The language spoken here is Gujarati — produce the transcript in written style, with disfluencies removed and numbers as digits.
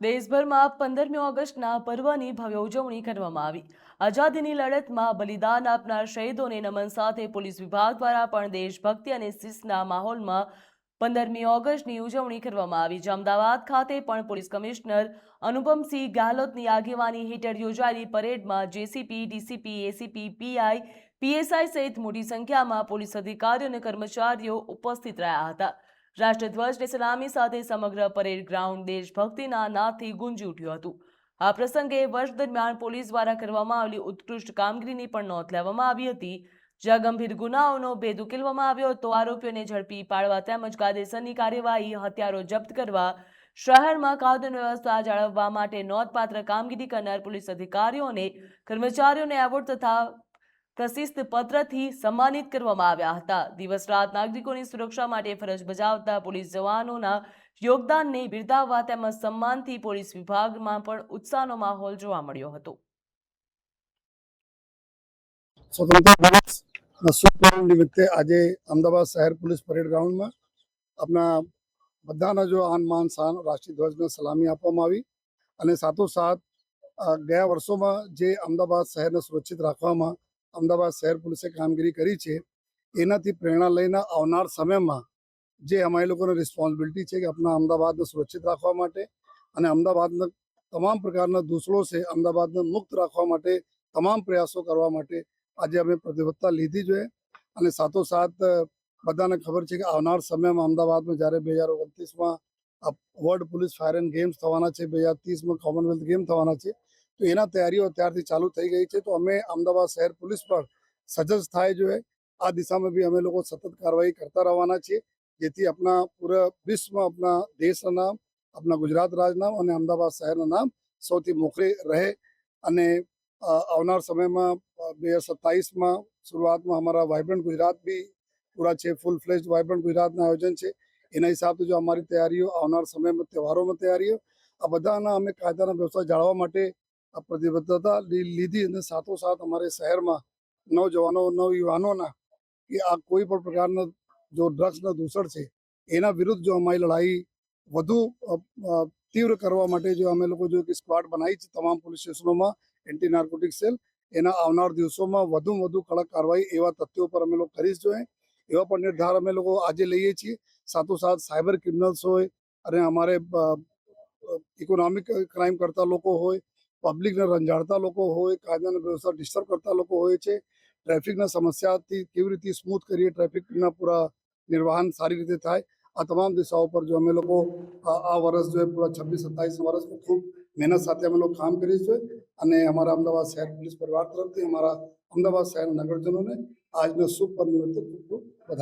દેશભરમાં 15મી ઓગસ્ટના પર્વની ભવ્ય ઉજવણી કરવામાં આવી। આઝાદીની લડતમાં બલિદાન આપનાર શહીદોને નમન સાથે પોલીસ વિભાગ દ્વારા પણ દેશભક્તિ અને શિસ્તના માહોલમાં 15મી ઓગસ્ટની ઉજવણી કરવામાં આવી। અમદાવાદ ખાતે પણ પોલીસ કમિશનર અનુપમસિંહ ગેહલોતની આગેવાની હેઠળ યોજાયેલી પરેડમાં JCP, DCP, ACP, PI, PSI સહિત મોટી સંખ્યામાં પોલીસ અધિકારીઓ અને કર્મચારીઓ ઉપસ્થિત રહ્યા હતા। રાષ્ટ્રધ્વજને સલામી સાથે સમગ્ર પરેડ ગ્રાઉન્ડ દેશભક્તિના નાદથી ગુંજી ઉઠ્યું હતું। આ પ્રસંગે વર્ષ દરમિયાન પોલીસ દ્વારા કરવામાં આવેલી ઉત્કૃષ્ટ કામગીરીની પણ નોંધ લેવામાં આવી હતી, જ્યાં ગંભીર ગુનાઓનો ભેદ ઉકેલવામાં આવ્યો હતો। આરોપીઓને ઝડપી પાડવા તેમજ કાયદેસરની કાર્યવાહી, હથિયારો જપ્ત કરવા, શહેરમાં કાયદો વ્યવસ્થા જાળવવા માટે નોંધપાત્ર કામગીરી કરનાર પોલીસ અધિકારીઓ અને કર્મચારીઓને એવોર્ડ તથા પ્રશિસ્ત પત્રથી સન્માનિત કરવામાં આવ્યા હતા। દિવસ રાત નાગરિકોની સુરક્ષા માટે ફરજ બજાવતા પોલીસ જવાનોના યોગદાનને બિરદાવવા તેમજ સન્માનથી પોલીસ વિભાગમાં પણ ઉત્સાહનો માહોલ જોવા મળ્યો હતો। સ્વતંત્ર દિવસના શુભ પર્વ નિમિત્તે આજે અમદાવાદ શહેર પોલીસ પરેડ ગ્રાઉન્ડમાં આપણા બધાના જો આન માન શાન રાષ્ટ્રીય ધ્વજને સલામી આપવામાં આવી અને સાથોસાથ ગયા વર્ષોમાં જે અમદાવાદ શહેરને સુરક્ષિત રાખવામાં અમદાવાદ શહેર પોલીસે કામગીરી કરી છે, એનાથી પ્રેરણા લઈને આવનાર સમયમાં જે અમારી લોકોની રિસ્પોન્સિબિલિટી છે કે આપણા અમદાવાદને સુરક્ષિત રાખવા માટે અને અમદાવાદના તમામ પ્રકારના દૂષણો છે અમદાવાદને મુક્ત રાખવા માટે તમામ પ્રયાસો કરવા માટે આજે અમે પ્રતિબદ્ધતા લીધી જોઈએ। અને સાથોસાથ બધાને ખબર છે કે આવનાર સમયમાં અમદાવાદમાં જ્યારે 2029માં world police fire and games થવાના છે, 2030માં કોમનવેલ્થ ગેમ થવાના છે, તો એના તૈયારીઓ અત્યારથી ચાલુ થઈ ગઈ છે। તો અમે અમદાવાદ શહેર પોલીસ પર સજ્જ થાય જોઈએ। આ દિશામાં બી અમે લોકો સતત કાર્યવાહી કરતા રહેવાના છીએ, જેથી આપણા પૂરા વિશ્વમાં આપણા દેશના નામ, આપણા ગુજરાત રાજના અને અમદાવાદ શહેરના નામ સૌથી મોખરે રહે। અને આવનાર સમયમાં 2027માં શરૂઆતમાં અમારા વાઇબ્રન્ટ ગુજરાત બી પૂરા છે, ફૂલ ફ્લેજ વાઇબ્રન્ટ ગુજરાતના આયોજન છે। એના હિસાબથી જો અમારી તૈયારીઓ આવનાર સમયમાં તહેવારોમાં તૈયારીઓ આ બધાના અમે કાયદાના વ્યવસ્થા જાળવવા માટે આ પ્રતિબદ્ધતા લીધી અને સાથોસાથ અમારે શહેરમાં નવજવાનો નવયુવાનોના કે આ કોઈ પણ પ્રકારના જો ડ્રગ્સના દૂષણ છે એના વિરુદ્ધ જો અમારી લડાઈ વધુ તીવ્ર કરવા માટે જો અમે લોકો જો એક સ્ક્વોડ બનાવી છે તમામ પોલીસ સ્ટેશનોમાં એન્ટી નાર્કોટિક સેલ, એના આવનાર દિવસોમાં વધુમાં વધુ કડક કાર્યવાહી એવા તથ્યો પર અમે લોકો કરીશ જોઈએ। એવા પણ નિર્ધાર અમે લોકો આજે લઈએ છીએ। સાથોસાથ સાયબર ક્રિમિનલ્સ હોય અને અમારે ઇકોનોમિક ક્રાઇમ કરતા લોકો હોય, પબ્લિકને રંજાડતા લોકો હોય, કાયદાની વ્યવસ્થા ડિસ્ટર્બ કરતા લોકો હોય છે, ટ્રાફિકના સમસ્યાથી કેવી રીતે સ્મૂથ કરીએ, ટ્રાફિકના પૂરા નિર્વહન સારી રીતે થાય, આ તમામ દિશાઓ પર જો અમે લોકો આ વર્ષ જો પૂરા 26-27 વર્ષમાં ખૂબ મહેનત સાથે અમે લોકો કામ કરીશું। અને અમારા અમદાવાદ શહેર પોલીસ પરિવાર તરફથી અમારા અમદાવાદ શહેરના નગરજનોને આજના શુભ પર્વ નિમિત્તે ખૂબ ખૂબ બધાઈ।